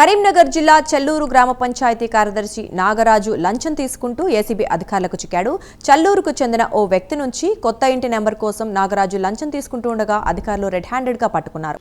కరీంనగర్ జిల్లా చల్లూరు గ్రామ పంచాయతీ కార్యదర్శి నాగరాజు లంచం తీసుకుంటూ ఏసీబీ అధికారులకు చిక్కాడు. చల్లూరుకు చెందిన ఓ వ్యక్తి నుంచి కొత్త ఇంటి నెంబర్ కోసం నాగరాజు లంచం తీసుకుంటూ ఉండగా అధికారులు రెడ్ హ్యాండెడ్ గా పట్టుకున్నారు.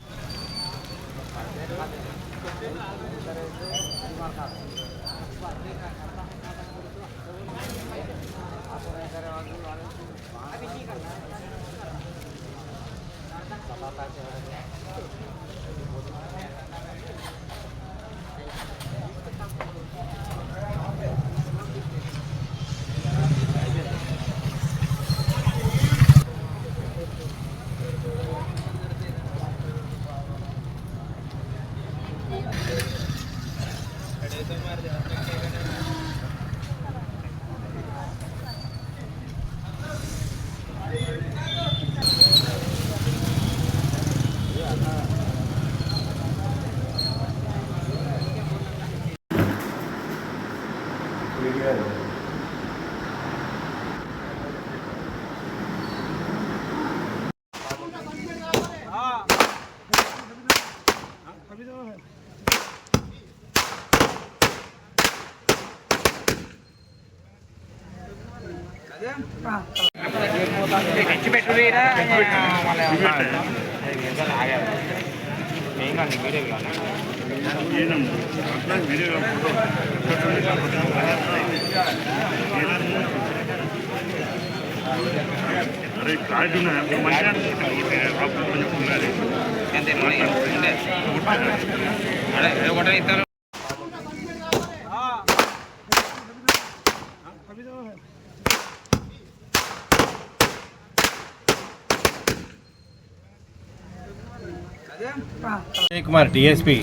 Kumar DSP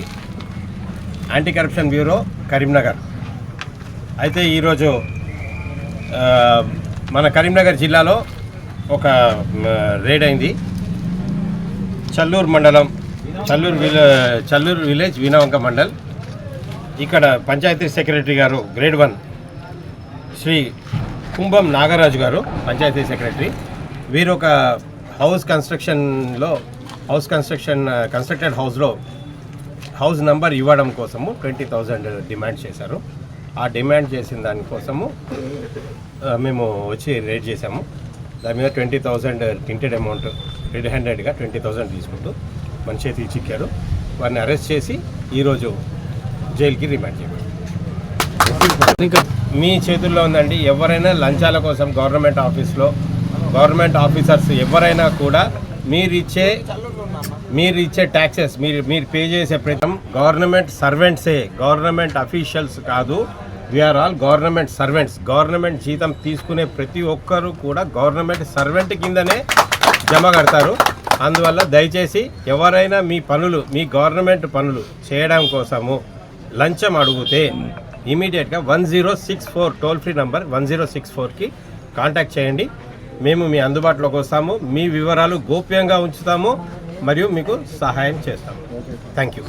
anti corruption bureau Karimnagar. అయితే ఈరోజు మన కరీంనగర్ జిల్లాలో ఒక రేడ్ అయింది. చల్లూరు మండలం చల్లూరు విలేజ్ వీణవంక మండల్. ఇక్కడ పంచాయతీ సెక్రటరీ గారు గ్రేడ్ 1 శ్రీ కుంభం నాగరాజు గారు పంచాయతీ సెక్రటరీ. వీరు ఒక కన్స్ట్రక్టెడ్ హౌస్లో హౌస్ నంబర్ ఇవ్వడం కోసము 20,000 డిమాండ్ చేశారు. ఆ డిమాండ్ చేసిన దానికోసము మేము వచ్చి రేట్ చేసాము. దాని మీద 20,000 టింటెడ్ అమౌంట్ రెడ్ హ్యాండెడ్గా 20,000 తీసుకుంటూ మన చేతికి చిక్కారు. వారిని అరెస్ట్ చేసి ఈరోజు జైలుకి రిమాండ్ చేయబడి. మీ చేతుల్లో ఉందండి. ఎవరైనా లంచాల కోసం గవర్నమెంట్ ఆఫీసర్స్ ఎవరైనా కూడా మీరిచ్చే ట్యాక్సెస్ మీరు పే చేసే ప్రతి గవర్నమెంట్ సర్వెంట్సే, గవర్నమెంట్ అఫీషియల్స్ కాదు. We are all government servants. Government జీతం తీసుకునే ప్రతి ఒక్కరు కూడా గవర్నమెంట్ సర్వెంట్ కిందనే జమ కడతారు. అందువల్ల దయచేసి ఎవరైనా మీ గవర్నమెంట్ పనులు చేయడం కోసము లంచం అడిగితే ఇమీడియట్గా 1064 టోల్ ఫ్రీ నంబర్ 1064కి కాంటాక్ట్ చేయండి. మేము మీ అందుబాటులోకి వస్తాము. మీ వివరాలు గోప్యంగా ఉంచుతాము మరియు మీకు సహాయం చేస్తాము. Thank you.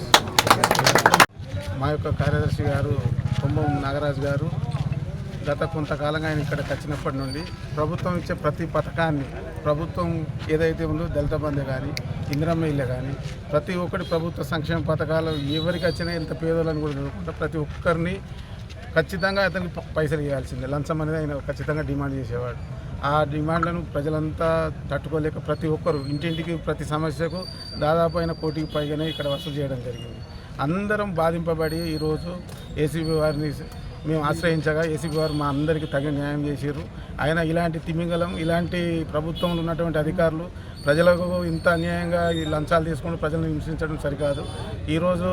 మా యొక్క కార్యదర్శి గారు కుంభం నాగరాజు గారు గత కొంతకాలంగా ఆయన ఇక్కడికి వచ్చినప్పటి నుండి ప్రభుత్వం ఇచ్చే ప్రతి పథకాన్ని, ప్రభుత్వం ఏదైతే ఉందో దళిత బంధు కానీ, ఇందిరమ్మ ఇల్లు కానీ, ప్రతి ఒక్కటి ప్రభుత్వ సంక్షేమ పథకాలు ఎవరికి వచ్చినా ఎంత పేదోళ్ళని కూడా చూడకుండా ప్రతి ఒక్కరిని ఖచ్చితంగా అతనికి పైసలు ఇవ్వాల్సిందే. లంచం అనేది ఆయన ఖచ్చితంగా డిమాండ్ చేసేవాడు. ఆ డిమాండ్లను ప్రజలంతా తట్టుకోలేక ప్రతి ఒక్కరు ఇంటింటికి ప్రతి సమస్యకు దాదాపు అయిన 1 కోటికి పైగానే ఇక్కడ వసూలు చేయడం జరిగింది. అందరం బాధింపబడి ఈరోజు ఏసీబీ వారిని మేము ఆశ్రయించగా ఏసీబీ వారు మా అందరికీ తగిన న్యాయం చేశారు. ఆయన ఇలాంటి తిమింగలం, ఇలాంటి ప్రభుత్వంలో ఉన్నటువంటి అధికారులు ప్రజలకు ఇంత అన్యాయంగా ఈ లంచాలు తీసుకుంటూ ప్రజలను హింసించడం సరికాదు. ఈరోజు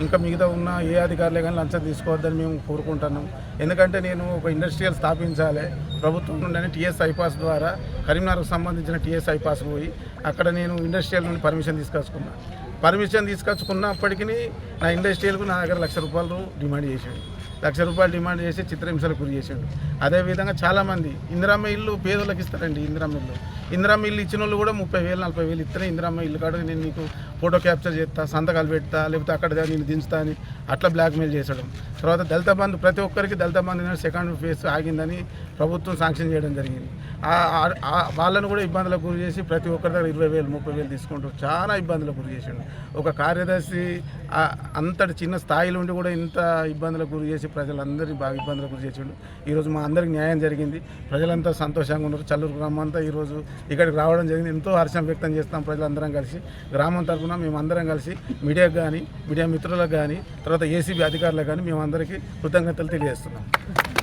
ఇంకా మిగతా ఉన్న ఏ అధికారులే కానీ లంచం తీసుకోవద్దని మేము కోరుకుంటున్నాం. ఎందుకంటే నేను ఒక ఇండస్ట్రియల్ స్థాపించాలి ప్రభుత్వం నుండి టీఎస్ ఐపాస్ ద్వారా కరీంనగర్కు సంబంధించిన టీఎస్ ఐపాస్ పోయి అక్కడ నేను ఇండస్ట్రియల్ నుండి పర్మిషన్ తీసుకొచ్చుకున్నప్పటికీ నా ఇండస్ట్రియల్కు నా దగ్గర ₹1,00,000 డిమాండ్ చేశాడు. రూపాయలు డిమాండ్ చేసి చిత్రహింసలకు గురి చేసిండు. అదేవిధంగా చాలామంది ఇందిరమ్మ ఇల్లు పేదలకు ఇస్తారండి. ఇందిరమ్మ ఇల్లు ఇచ్చిన వాళ్ళు కూడా 30,000 40,000 ఇస్తేనే ఇందిరమ్మ ఇల్లు కాడ నేను నీకు ఫోటో క్యాప్చర్ చేస్తా, సంతకాలు పెడతా, లేకపోతే అక్కడ నేను దించుతా అని అట్లా బ్లాక్మెయిల్ చేసడం. తర్వాత దళిత బంధు ప్రతి ఒక్కరికి దళిత బంధు సెకండ్ ఫేజ్ ఆగిందని ప్రభుత్వం శాంక్షన్ చేయడం జరిగింది. వాళ్ళను కూడా ఇబ్బందులకు గురి చేసి ప్రతి ఒక్కరి దగ్గర 20,000 30,000 తీసుకుంటూ చాలా ఇబ్బందులకు గురి చేసిండు. ఒక కార్యదర్శి అంతటి చిన్న స్థాయిలో ఉండి కూడా ఇంత ఇబ్బందులకు గురి చేసి ప్రజలందరినీ బాగా ఇబ్బందులకు గురి చేసిండు. ఈరోజు మా అందరికి న్యాయం జరిగింది. ప్రజలంతా సంతోషంగా ఉన్నారు. చల్లూరు గ్రామం అంతా ఈరోజు ఇక్కడికి రావడం జరిగింది. ఎంతో హర్షం వ్యక్తం చేస్తాం ప్రజలందరం కలిసి. గ్రామం తరఫున మేమందరం కలిసి మీడియాకు కానీ, మీడియా మిత్రులకు కానీ, తర్వాత ఏసీబీ అధికారులకు కానీ మేమందరికీ కృతజ్ఞతలు తెలియజేస్తున్నాం.